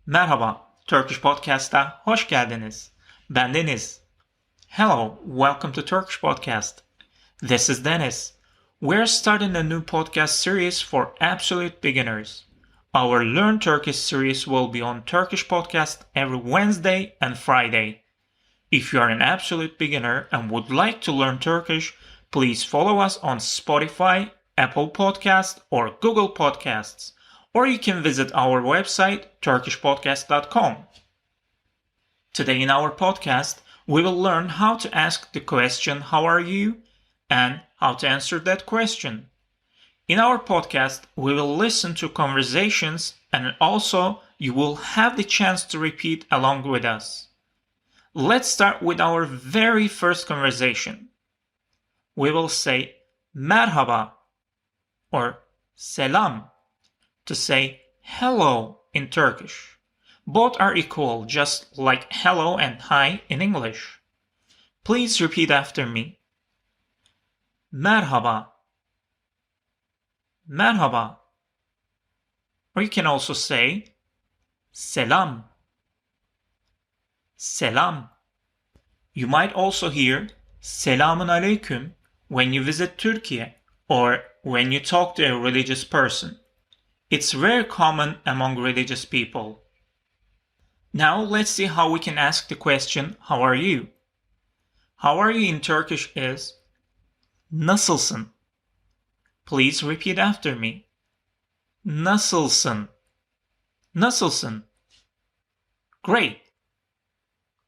Merhaba, Turkish Podcast'a hoş geldiniz. Ben Deniz. Hello, welcome to Turkish Podcast. This is Deniz. We're starting a new podcast series for absolute beginners. Our Learn Turkish series will be on Turkish Podcast every Wednesday and Friday. If you are an absolute beginner and would like to learn Turkish, please follow us on Spotify, Apple Podcast, or Google Podcasts. Or you can visit our website, turkishpodcast.com. Today in our podcast, we will learn how to ask the question, "How are you?" and how to answer that question. In our podcast, we will listen to conversations and also you will have the chance to repeat along with us. Let's start with our very first conversation. We will say merhaba or selam to say hello in Turkish. Both are equal, just like hello and hi in English. Please repeat after me. Merhaba. Merhaba. Or you can also say selam. Selam. You might also hear selamun aleyküm when you visit Turkey or when you talk to a religious person. It's very common among religious people. Now let's see how we can ask the question, "How are you?" How are you in Turkish is nasılsın? Please repeat after me. Nasılsın? Nasılsın? Great.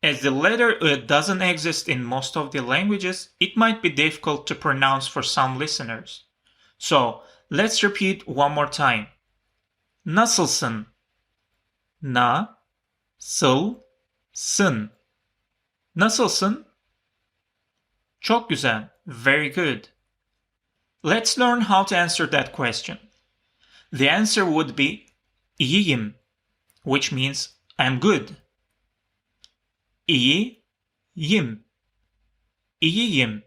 As the letter doesn't exist in most of the languages, it might be difficult to pronounce for some listeners. So let's repeat one more time. Nasılsın? Na-sil-sın. Nasılsın? Çok güzel. Very good. Let's learn how to answer that question. The answer would be iyiyim, which means I'm good. İyiyim. İyiyim.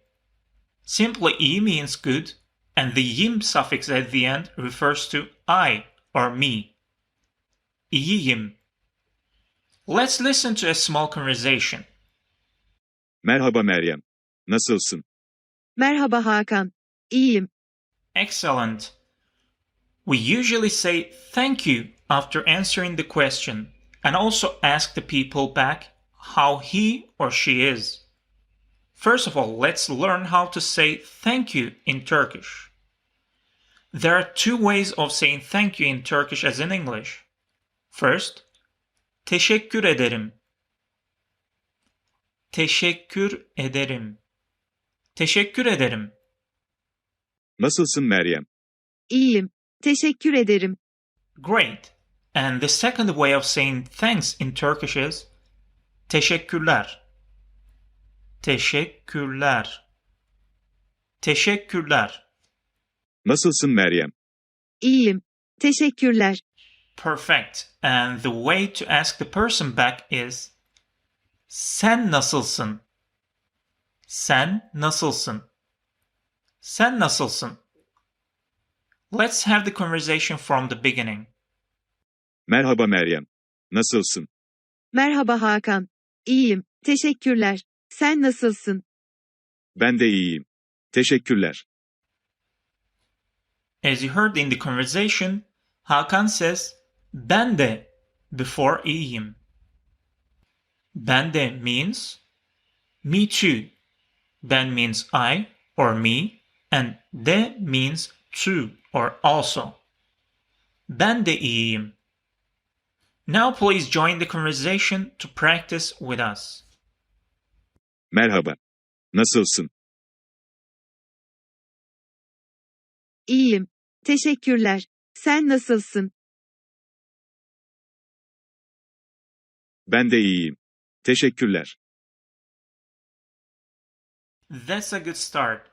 Simply iyi means good, and the yim suffix at the end refers to I or me. İyiyim. Let's listen to a small conversation. Merhaba Meryem. Nasılsın? Merhaba Hakan. İyiyim. Excellent. We usually say thank you after answering the question and also ask the people back how he or she is. First of all, let's learn how to say thank you in Turkish. There are two ways of saying thank you in Turkish as in English. First, teşekkür ederim. Teşekkür ederim. Teşekkür ederim. Nasılsın Meryem? İyiyim. Teşekkür ederim. Great. And the second way of saying thanks in Turkish is teşekkürler. Teşekkürler. Teşekkürler. Nasılsın Meryem? İyiyim. Teşekkürler. Perfect. And the way to ask the person back is sen nasılsın? Sen nasılsın? Sen nasılsın? Let's have the conversation from the beginning. Merhaba Meryem. Nasılsın? Merhaba Hakan. İyiyim. Teşekkürler. Sen nasılsın? Ben de iyiyim. Teşekkürler. As you heard in the conversation, Hakan says ben de before iyiyim. Ben de means me too. Ben means I or me, and de means too or also. Ben de iyiyim. Now please join the conversation to practice with us. Merhaba. Nasılsın? İyiyim. Teşekkürler. Sen nasılsın? Ben de iyiyim. Teşekkürler. That's a good start.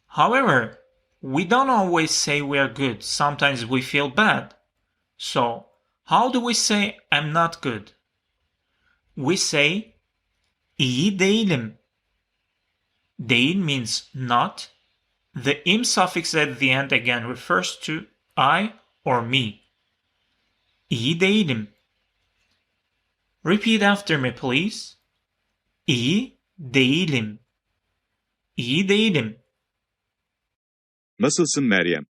However, we don't always say we are good. Sometimes we feel bad. So, how do we say I'm not good? We say iyi değilim. Değil means not. The im suffix at the end again refers to I or me. İyi değilim. Repeat after me please. İyi değilim. İyi değilim. Nasılsın Meryem?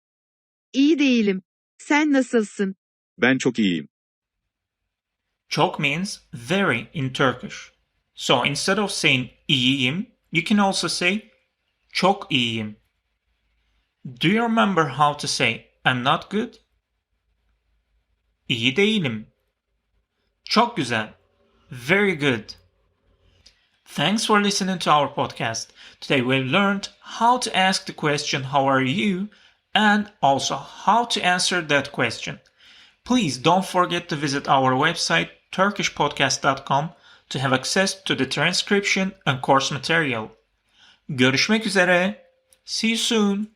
İyi değilim. Sen nasılsın? Ben çok iyiyim. Çok means very in Turkish. So instead of saying iyiyim, you can also say çok iyiyim. Do you remember how to say I'm not good? İyi değilim. Çok güzel. Very good. Thanks for listening to our podcast. Today we learned how to ask the question how are you and also how to answer that question. Please don't forget to visit our website turkishpodcast.com to have access to the transcription and course material. Görüşmek üzere. See you soon.